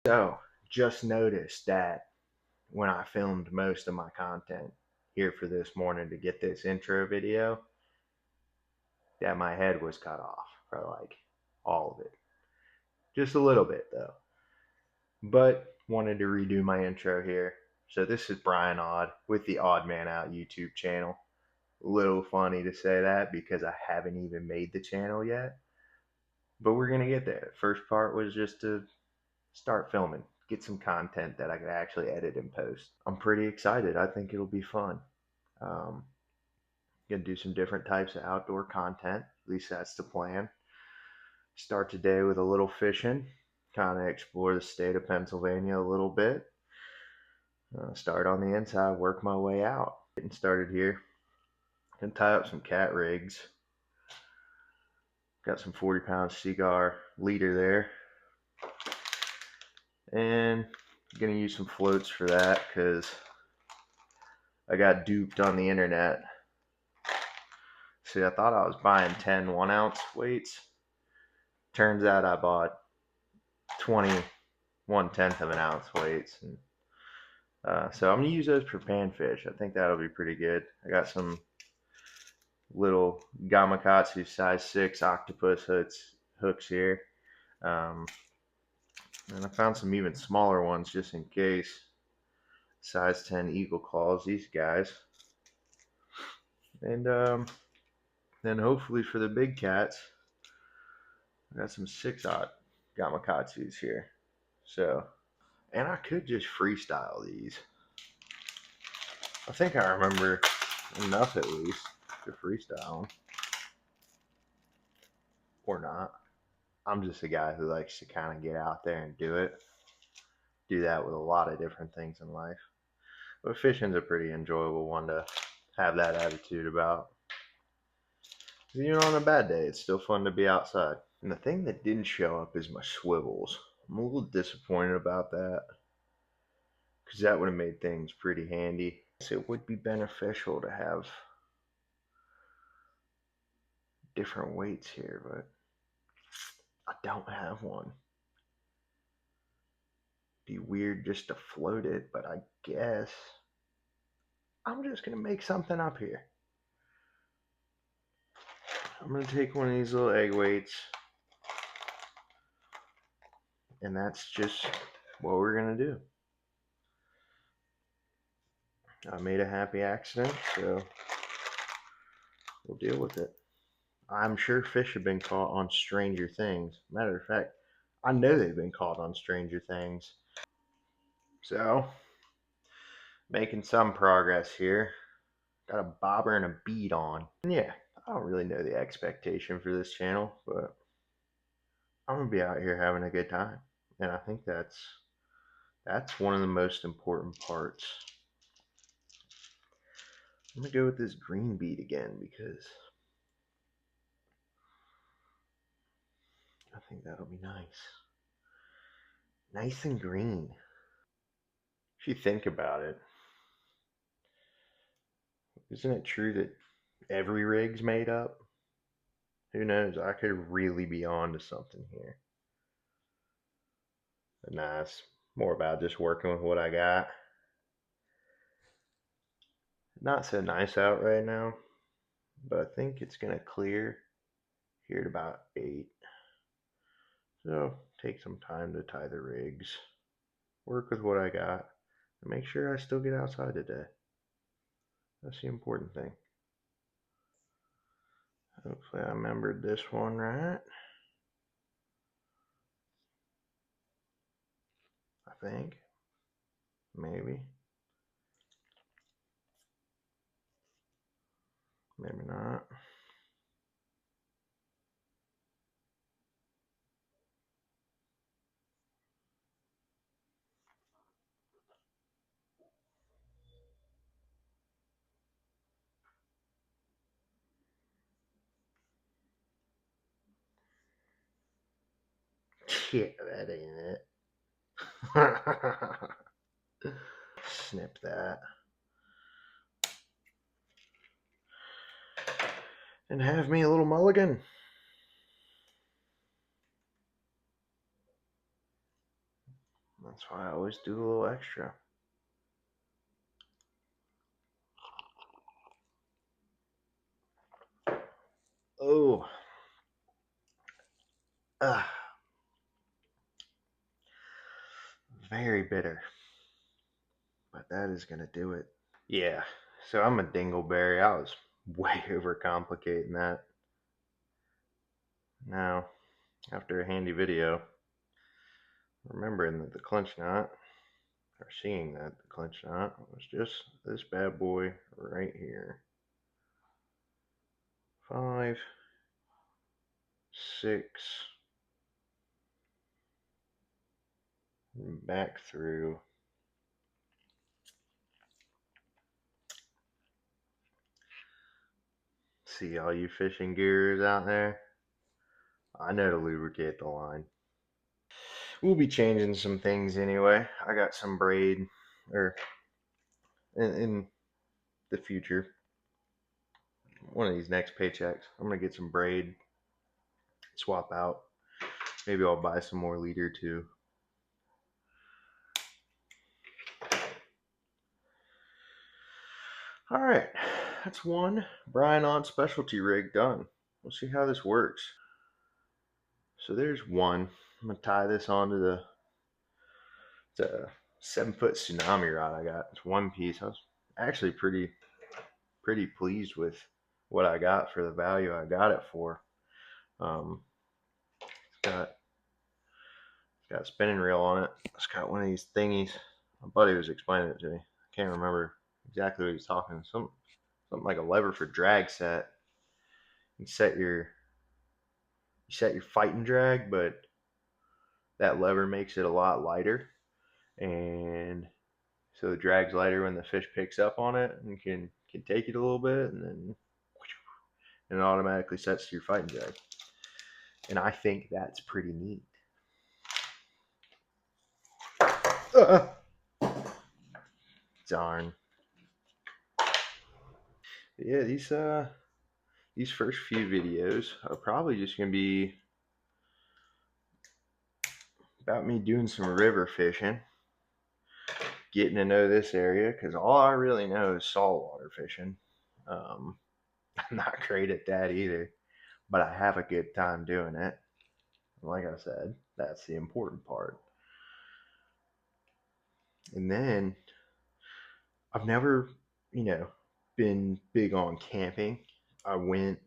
So, just noticed that when I filmed most of my content here for this morning to get this intro video, that my head was cut off for like all of it. Just a little bit though. But wanted to redo my intro here. So this is Brian Aud with the Aud Man Out YouTube channel. A little funny to say that because I haven't even made the channel yet. But we're gonna get there. The first part was just to start filming, get some content that I could actually edit and post. I'm pretty excited. I think it'll be fun. Um, gonna do some different types of outdoor content. At least that's the plan. Start today with a little fishing, kind of explore the state of Pennsylvania a little bit. Start on the inside, work my way out. Getting started here. Gonna tie up some cat rigs. Got some 40-pound cigar leader there. And gonna use some floats for that because I got duped on the internet. See, I thought I was buying 10 1-ounce weights. Turns out I bought 20 1/10 of an ounce weights. And, so I'm gonna use those for panfish. I think that'll be pretty good. I got some little Gamakatsu size 6 octopus hooks here. And I found some even smaller ones just in case. Size 10 eagle claws, these guys. And then hopefully for the big cats, I got some 6/0 Gamakatsus here. So, and I could just freestyle these. I think I remember enough at least to freestyle them. Or not. I'm just a guy who likes to kind of get out there and do it. Do that with a lot of different things in life. But fishing's a pretty enjoyable one to have that attitude about. Even on a bad day, it's still fun to be outside. And the thing that didn't show up is my swivels. I'm a little disappointed about that because that would have made things pretty handy. So it would be beneficial to have different weights here, but I don't have one. Be weird just to float it, but I guess I'm just gonna make something up here. I'm gonna take one of these little egg weights, and that's just what we're gonna do. I made a happy accident, so we'll deal with it. I'm sure fish have been caught on Stranger Things. Matter of fact, I know they've been caught on Stranger Things. So, making some progress here. Got a bobber and a bead on. And yeah, I don't really know the expectation for this channel, but I'm gonna be out here having a good time. And I think that's one of the most important parts. I'm gonna go with this green bead again because I think that'll be nice. Nice and green. If you think about it, isn't it true that every rig's made up? Who knows? I could really be on to something here. But nah, it's more about just working with what I got. Not so nice out right now, but I think it's gonna clear here at about 8. So take some time to tie the rigs, work with what I got, and make sure I still get outside today. That's the important thing. Hopefully I remembered this one right. I think. Maybe. Maybe not. Yeah, that ain't it. Snip that. And have me a little mulligan. That's why I always do a little extra. Oh, ah, very bitter, but that is gonna do it. Yeah, so I'm a dingleberry. I was way overcomplicating that. Now, after a handy video, remembering that the clinch knot, or seeing that the clinch knot was just this bad boy right here. 5, 6, back through. See all you fishing gearers out there? I know to lubricate the line. We'll be changing some things anyway. I got some braid, or in the future, one of these next paychecks, I'm gonna get some braid, swap out. Maybe I'll buy some more leader too. All right, that's one Brian Aud specialty rig done. We'll see how this works. So there's one. I'm gonna tie this onto the 7-foot tsunami rod I got. It's one piece. I was actually pretty pleased with what I got for the value I got it for. It's got a spinning reel on it. It's got one of these thingies. My buddy was explaining it to me. I can't remember exactly what he's talking. Something like a lever for drag set. You set your fighting drag, but that lever makes it a lot lighter, and so the drag's lighter when the fish picks up on it and can take it a little bit, and then it automatically sets to your fighting drag. And I think that's pretty neat. Darn. But yeah, these first few videos are probably just gonna be about me doing some river fishing, getting to know this area, because all I really know is saltwater fishing. I'm not great at that either, but I have a good time doing it. Like I said, that's the important part. And then I've never, been big on camping. I went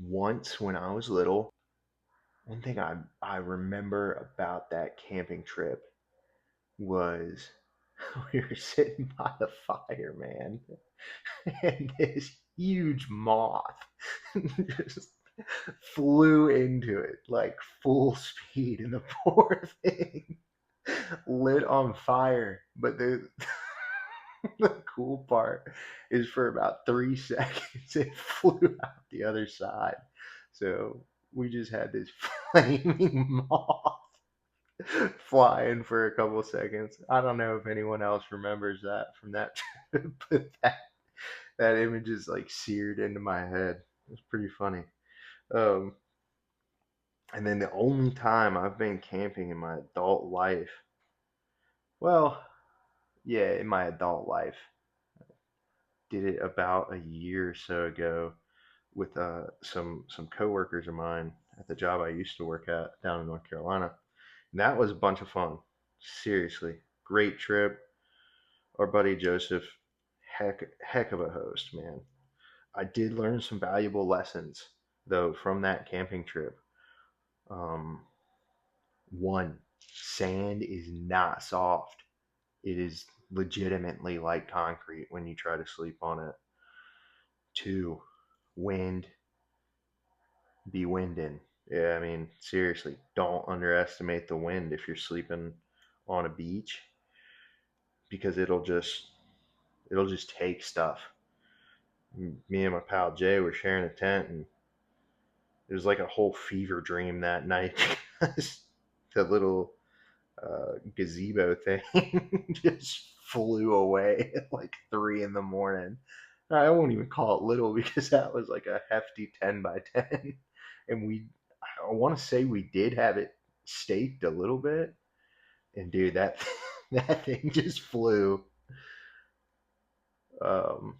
once when I was little. One thing I remember about that camping trip was we were sitting by the fire, man, and this huge moth just flew into it like full speed, and the poor thing lit on fire. But the cool part is for about 3 seconds it flew out the other side. So we just had this flaming moth flying for a couple seconds. I don't know if anyone else remembers that from that trip, but that image is like seared into my head. It's pretty funny. Um, and then the only time I've been camping in my adult life, well, yeah, in my adult life, did it about a year or so ago with some coworkers of mine at the job I used to work at down in North Carolina. And that was a bunch of fun. Seriously, great trip. Our buddy Joseph, heck of a host, man. I did learn some valuable lessons though from that camping trip. Um, One, sand is not soft. It is legitimately like concrete when you try to sleep on it. Two, wind, be winding. Yeah, I mean, seriously, don't underestimate the wind if you're sleeping on a beach, because it'll just take stuff. Me and my pal Jay were sharing a tent, and it was like a whole fever dream that night because the little gazebo thing just flew away at like 3 in the morning. I won't even call it little because that was like a hefty 10 by 10, and I want to say we did have it staked a little bit, and dude, that that thing just flew. Um,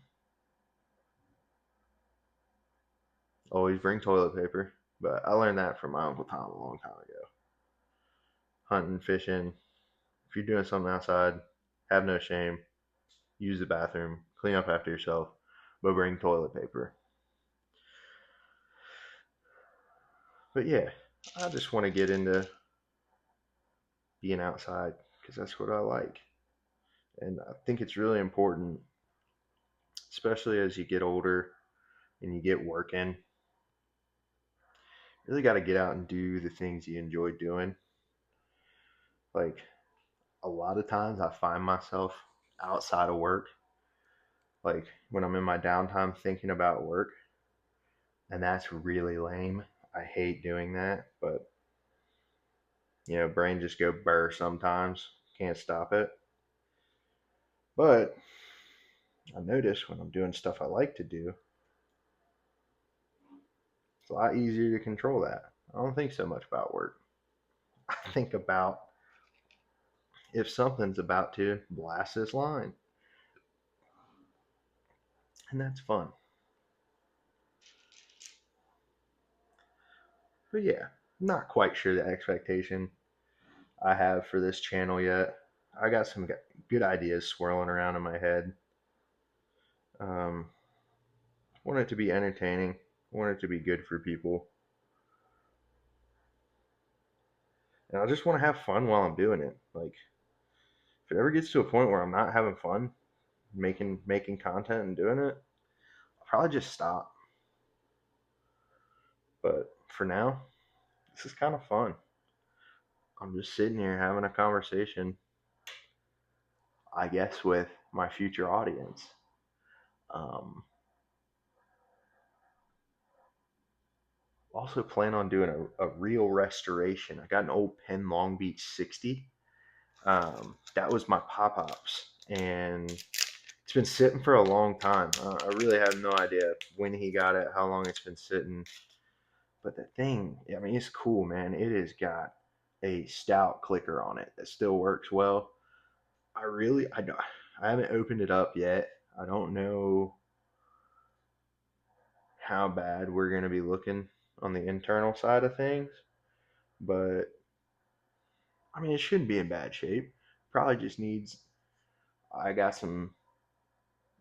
Always bring toilet paper, but I learned that from my Uncle Tom a long time ago. Hunting, fishing, if you're doing something outside, have no shame. Use the bathroom, clean up after yourself, but bring toilet paper. But yeah, I just want to get into being outside because that's what I like. And I think it's really important, especially as you get older and you get working. You really got to get out and do the things you enjoy doing. Like a lot of times, I find myself outside of work, like when I'm in my downtime thinking about work, and that's really lame. I hate doing that, but brain just go burr sometimes. Can't stop it. But I notice when I'm doing stuff I like to do, it's a lot easier to control that. I don't think so much about work. I think about if something's about to blast this line, and that's fun. But yeah, not quite sure the expectation I have for this channel yet. I got some good ideas swirling around in my head. Want it to be entertaining. Want it to be good for people. And I just want to have fun while I'm doing it. Like, if it ever gets to a point where I'm not having fun making content and doing it, I'll probably just stop. But for now, this is kind of fun. I'm just sitting here having a conversation, I guess, with my future audience. Um, Also plan on doing a real restoration. I got an old Penn Long Beach 60. That was my pop-ups, and it's been sitting for a long time. I really have no idea when he got it, how long it's been sitting. But the thing, I mean, it's cool, man. It has got a stout clicker on it that still works well. I haven't opened it up yet. I don't know how bad we're going to be looking on the internal side of things, but I mean, it shouldn't be in bad shape. Probably just needs. I got some.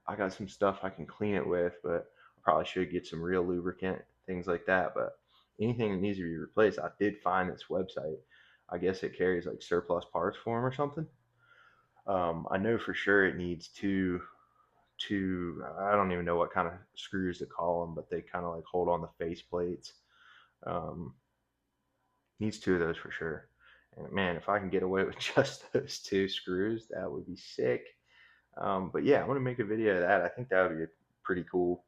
I got some stuff I can clean it with, but I probably should get some real lubricant, things like that. But anything that needs to be replaced, I did find this website. I guess it carries like surplus parts for them or something. I know for sure it needs two. I don't even know what kind of screws to call them, but they kind of like hold on the face plates. Um, Needs two of those for sure. And man, if I can get away with just those two screws, that would be sick. But yeah, I want to make a video of that. I think that would be pretty cool.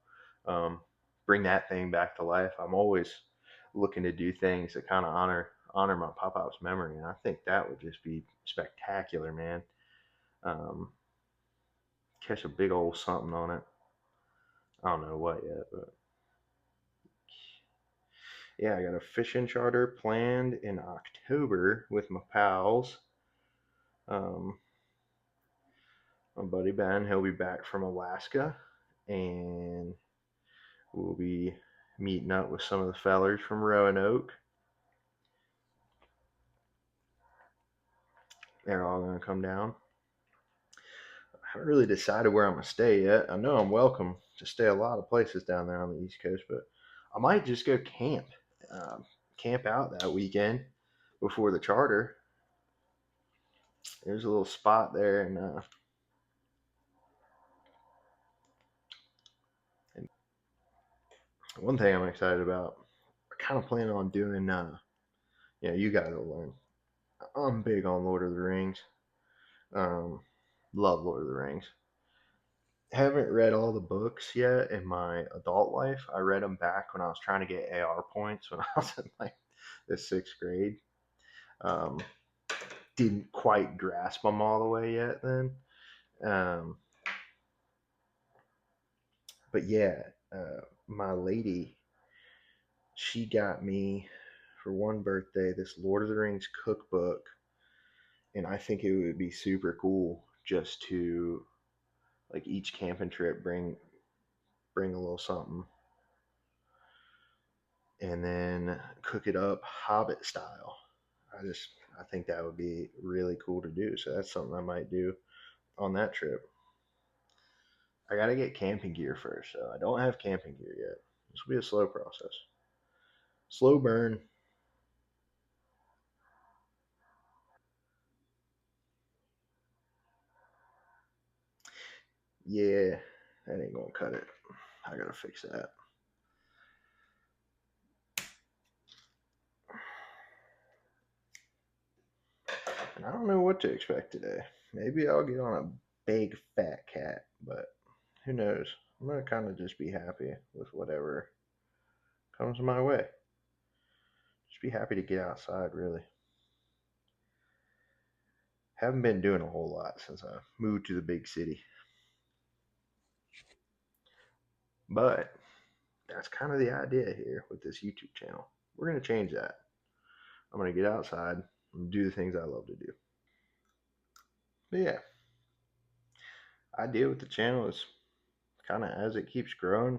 Um, Bring that thing back to life. I'm always looking to do things that kind of honor my pop pop's memory, and I think that would just be spectacular, man. Um, Catch a big old something on it. I don't know what yet, but yeah, I got a fishing charter planned in October with my pals. Um, my buddy Ben, he'll be back from Alaska, and we'll be meeting up with some of the fellers from Roanoke. They're all going to come down. I haven't really decided where I'm going to stay yet. I know I'm welcome to stay a lot of places down there on the East Coast, but I might just go camp. Camp out that weekend before the charter. There's a little spot there, and one thing I'm excited about, I kind of plan on doing. You guys will learn. I'm big on Lord of the Rings. Um, Love Lord of the Rings. Haven't read all the books yet in my adult life. I read them back when I was trying to get AR points when I was in like the sixth grade. Um, didn't quite grasp them all the way yet then. Um, but yeah, my lady, she got me for one birthday this Lord of the Rings cookbook, and I think it would be super cool just to like each camping trip bring a little something, and then cook it up Hobbit style. I think that would be really cool to do. So that's something I might do on that trip. I gotta get camping gear first, so I don't have camping gear yet. This will be a slow process, slow burn. Yeah, that ain't gonna cut it. I gotta fix that. And I don't know what to expect today. Maybe I'll get on a big fat cat, but who knows? I'm gonna kind of just be happy with whatever comes my way. Just be happy to get outside, really. Haven't been doing a whole lot since I moved to the big city. But that's kind of the idea here with this YouTube channel. We're going to change that. I'm going to get outside and do the things I love to do. But yeah, idea with the channel is kind of as it keeps growing,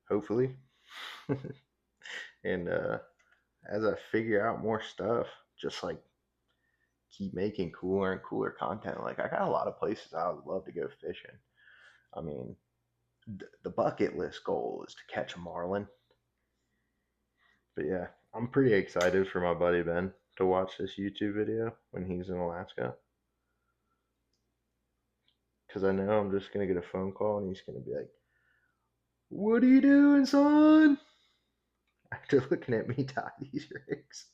hopefully. And as I figure out more stuff, just like keep making cooler and cooler content. Like I got a lot of places I would love to go fishing. I mean, the bucket list goal is to catch a marlin. But yeah, I'm pretty excited for my buddy Ben to watch this YouTube video when he's in Alaska. Because I know I'm just going to get a phone call and he's going to be like, "What are you doing, son?" After looking at me tie these rigs.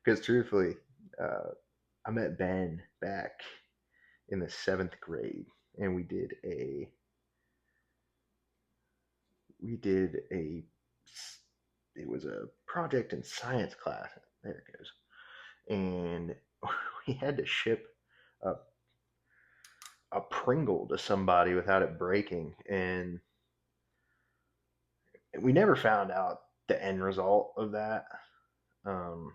Because truthfully, I met Ben back in the 7th grade and we did a it was a project in science class. There it goes. And we had to ship a, a Pringle to somebody without it breaking. And we never found out the end result of that. Um,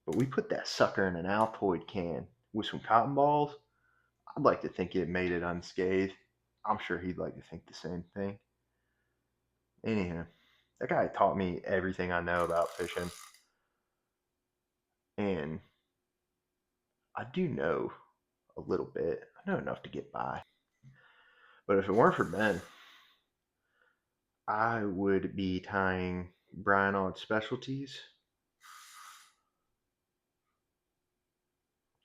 but we put that sucker in an Altoid can with some cotton balls. I'd like to think it made it unscathed. I'm sure he'd like to think the same thing. Anyhow, that guy taught me everything I know about fishing. And I do know a little bit. I know enough to get by. But if it weren't for Ben, I would be tying Brian Aud specialties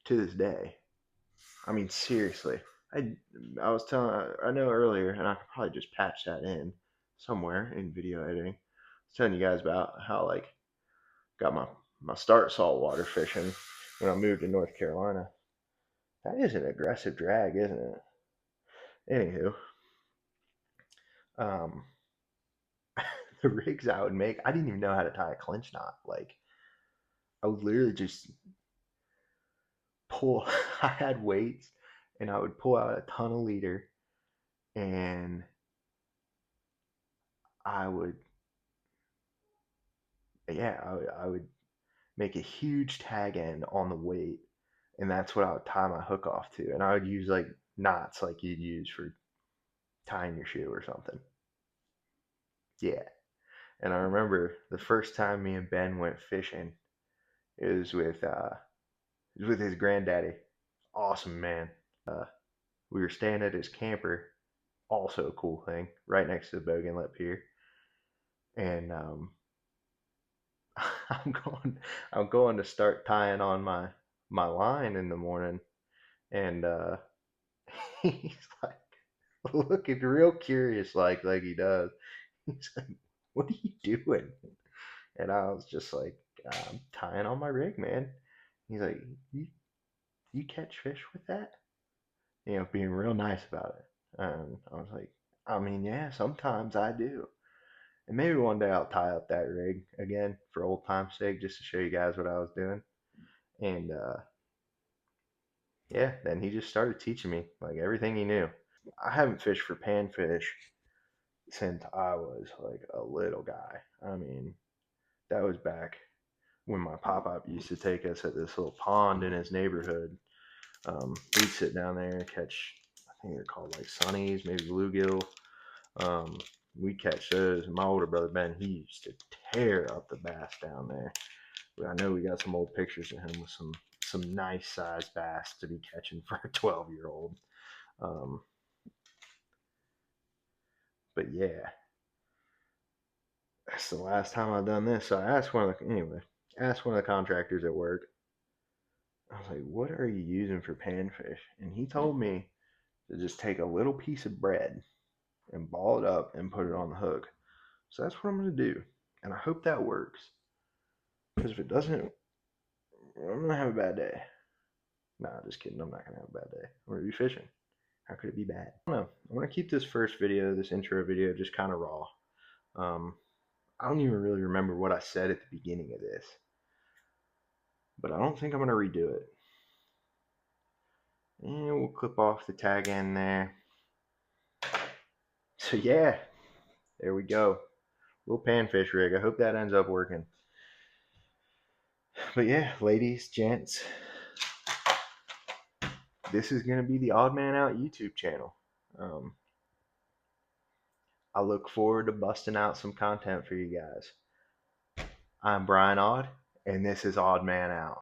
to this day. I mean, seriously. I I was telling I know earlier, and I could probably just patch that in somewhere in video editing. I was telling you guys about how like got my start saltwater fishing when I moved to North Carolina. That is an aggressive drag, isn't it? Anywho, um, the rigs I would make, I didn't even know how to tie a clinch knot. Like I would literally just pull. I had weights, and I would pull out a ton of leader, and I would, yeah, I would make a huge tag end on the weight, and that's what I would tie my hook off to. And I would use like knots like you'd use for tying your shoe or something. Yeah. And I remember the first time me and Ben went fishing, it was with his granddaddy. Awesome man. We were staying at his camper, also a cool thing, right next to the Bougainville Pier. And I'm going I'm going to start tying on my line in the morning, and he's like looking real curious, like he does. He's like, "What are you doing?" And I was just like, "I'm tying on my rig, man." He's like, "You catch fish with that?" Being real nice about it. And I was like, "I mean, yeah, sometimes I do." And maybe one day I'll tie up that rig again for old time's sake, just to show you guys what I was doing. And yeah, then he just started teaching me like everything he knew. I haven't fished for panfish since I was like a little guy. I mean, that was back when my pop-up used to take us at this little pond in his neighborhood. We'd sit down there and catch, I think they're called like sunnies, maybe bluegill. Um, we'd catch those. And my older brother Ben, he used to tear up the bass down there. But I know we got some old pictures of him with some nice sized bass to be catching for a 12-year-old. Um, but yeah, that's the last time I've done this. So I asked asked one of the contractors at work. I was like, "What are you using for panfish?" And he told me to just take a little piece of bread and ball it up and put it on the hook. So that's what I'm going to do. And I hope that works. Because if it doesn't, I'm going to have a bad day. Nah, just kidding. I'm not going to have a bad day. I'm going to be fishing. How could it be bad? I don't know. I'm going to keep this first video, this intro video, just kind of raw. Um, I don't even really remember what I said at the beginning of this. But I don't think I'm going to redo it. And we'll clip off the tag end there. So yeah, there we go. Little panfish rig. I hope that ends up working. But yeah, ladies, gents, this is going to be the Aud Man Out YouTube channel. I look forward to busting out some content for you guys. I'm Brian Aud, and this is Aud Man Out.